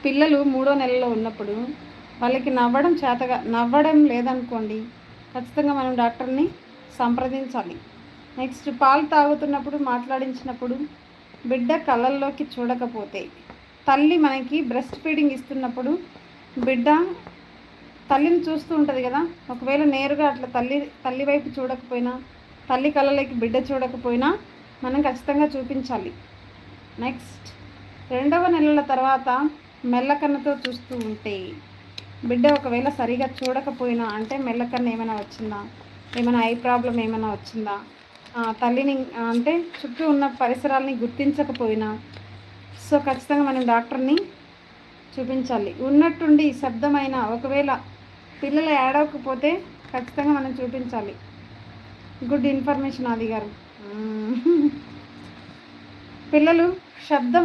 పిల్లలు 3వ నెలలో ఉన్నప్పుడు వాళ్ళకి నవ్వడం లేదనుకోండి, ఖచ్చితంగా మనం డాక్టర్ని సంప్రదించాలి. నెక్స్ట్ పాలు తాగుతున్నప్పుడు మాట్లాడించినప్పుడు బిడ్డ కళ్ళల్లోకి చూడకపోతే, తల్లి మనకి బ్రెస్ట్ ఫీడింగ్ ఇస్తున్నప్పుడు బిడ్డ తల్లిని చూస్తూ ఉంటుంది కదా, ఒకవేళ నేరుగా అట్లా తల్లి వైపు చూడకపోయినా, తల్లి కళ్ళలోకి బిడ్డ చూడకపోయినా మనం ఖచ్చితంగా చూపించాలి. నెక్స్ట్ 2వ నెలల తర్వాత మెల్లకన్నుతో చూస్తూ ఉంటే, బిడ్డ ఒకవేళ సరిగా చూడకపోయినా, అంటే మెల్లకన్ను ఏమైనా వచ్చిందా, ఏమైనా ఐ ప్రాబ్లం ఏమైనా వచ్చిందా, తల్లిని అంటే చుట్టూ ఉన్న పరిసరాలని గుర్తించకపోయినా, సో ఖచ్చితంగా మనం డాక్టర్ని చూపించాలి. ఉన్నట్టుండి శబ్దమైన ఒకవేళ పిల్లలు ఏడవకపోతే ఖచ్చితంగా మనం చూపించాలి. గుడ్ ఇన్ఫర్మేషన్ ఆది గారు. పిల్లలు శబ్దం